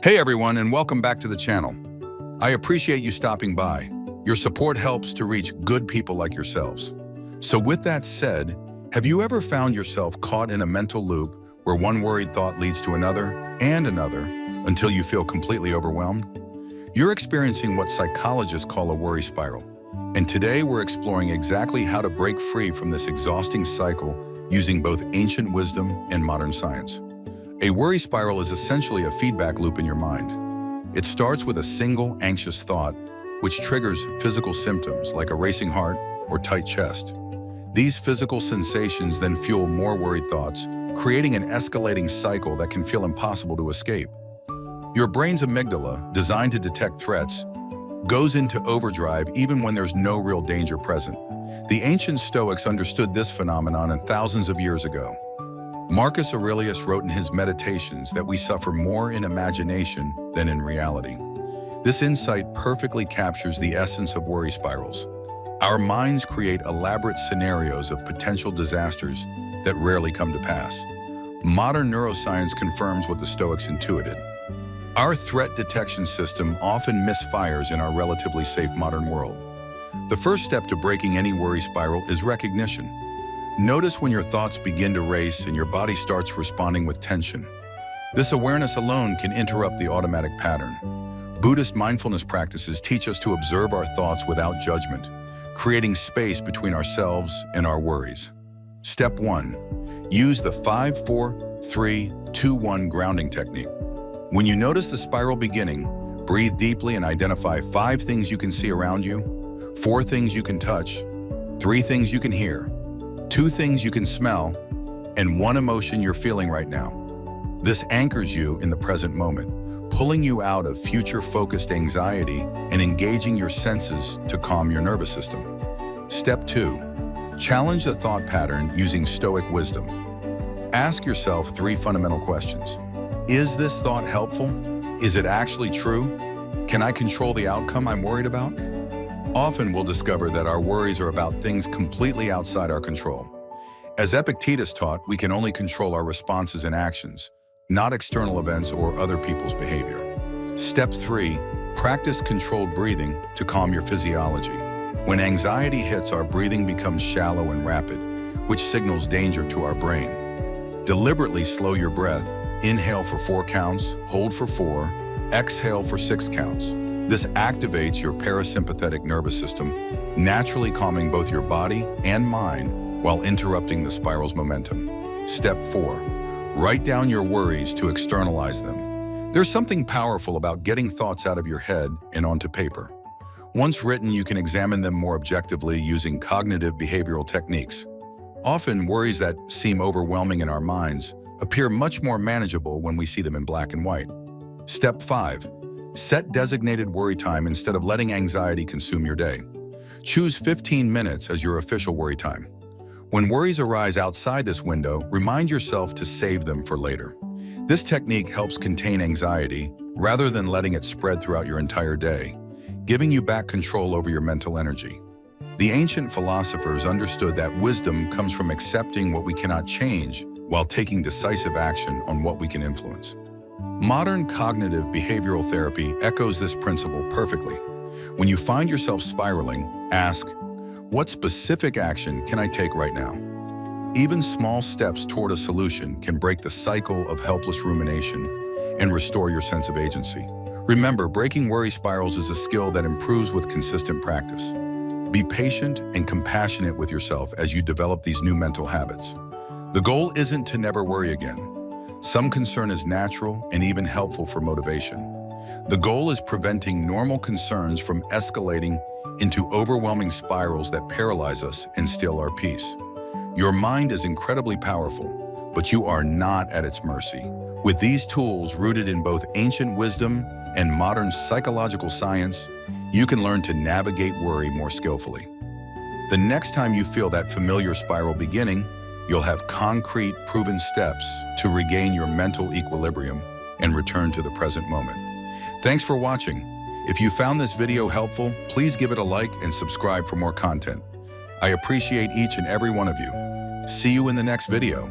Hey everyone, and welcome back to the channel. I appreciate you stopping by. Your support helps to reach good people like yourselves. So with that said, have you ever found yourself caught in a mental loop where one worried thought leads to another and another until you feel completely overwhelmed? You're experiencing what psychologists call a worry spiral. And today we're exploring exactly how to break free from this exhausting cycle using both ancient wisdom and modern science. A worry spiral is essentially a feedback loop in your mind. It starts with a single anxious thought, which triggers physical symptoms like a racing heart or tight chest. These physical sensations then fuel more worried thoughts, creating an escalating cycle that can feel impossible to escape. Your brain's amygdala, designed to detect threats, goes into overdrive even when there's no real danger present. The ancient Stoics understood this phenomenon thousands of years ago. Marcus Aurelius wrote in his Meditations that we suffer more in imagination than in reality. This insight perfectly captures the essence of worry spirals. Our minds create elaborate scenarios of potential disasters that rarely come to pass. Modern neuroscience confirms what the Stoics intuited. Our threat detection system often misfires in our relatively safe modern world. The first step to breaking any worry spiral is recognition. Notice when your thoughts begin to race and your body starts responding with tension. This awareness alone can interrupt the automatic pattern. Buddhist mindfulness practices teach us to observe our thoughts without judgment, creating space between ourselves and our worries. Step 1. Use the 5-4-3-2-1 grounding technique. When you notice the spiral beginning, breathe deeply and identify 5 things you can see around you, 4 things you can touch, 3 things you can hear, 2 things you can smell, and 1 emotion you're feeling right now. This anchors you in the present moment, pulling you out of future-focused anxiety and engaging your senses to calm your nervous system. Step 2. Challenge the thought pattern using Stoic wisdom. Ask yourself 3 fundamental questions. Is this thought helpful? Is it actually true? Can I control the outcome I'm worried about? Often we'll discover that our worries are about things completely outside our control. As Epictetus taught, we can only control our responses and actions, not external events or other people's behavior. Step 3. Practice controlled breathing to calm your physiology. When anxiety hits, our breathing becomes shallow and rapid, which signals danger to our brain. Deliberately slow your breath. Inhale for 4 counts, hold for 4, exhale for 6 counts. This activates your parasympathetic nervous system, naturally calming both your body and mind while interrupting the spiral's momentum. Step 4. Write down your worries to externalize them. There's something powerful about getting thoughts out of your head and onto paper. Once written, you can examine them more objectively using cognitive behavioral techniques. Often, worries that seem overwhelming in our minds appear much more manageable when we see them in black and white. Step 5. Set designated worry time instead of letting anxiety consume your day. Choose 15 minutes as your official worry time. When worries arise outside this window, remind yourself to save them for later. This technique helps contain anxiety rather than letting it spread throughout your entire day, giving you back control over your mental energy. The ancient philosophers understood that wisdom comes from accepting what we cannot change while taking decisive action on what we can influence. Modern cognitive behavioral therapy echoes this principle perfectly. When you find yourself spiraling, ask, what specific action can I take right now? Even small steps toward a solution can break the cycle of helpless rumination and restore your sense of agency. Remember, breaking worry spirals is a skill that improves with consistent practice. Be patient and compassionate with yourself as you develop these new mental habits. The goal isn't to never worry again. Some concern is natural and even helpful for motivation. The goal is preventing normal concerns from escalating into overwhelming spirals that paralyze us and steal our peace. Your mind is incredibly powerful, but you are not at its mercy. With these tools rooted in both ancient wisdom and modern psychological science, you can learn to navigate worry more skillfully. The next time you feel that familiar spiral beginning, you'll have concrete, proven steps to regain your mental equilibrium and return to the present moment. Thanks for watching. If you found this video helpful, please give it a like and subscribe for more content. I appreciate each and every one of you. See you in the next video.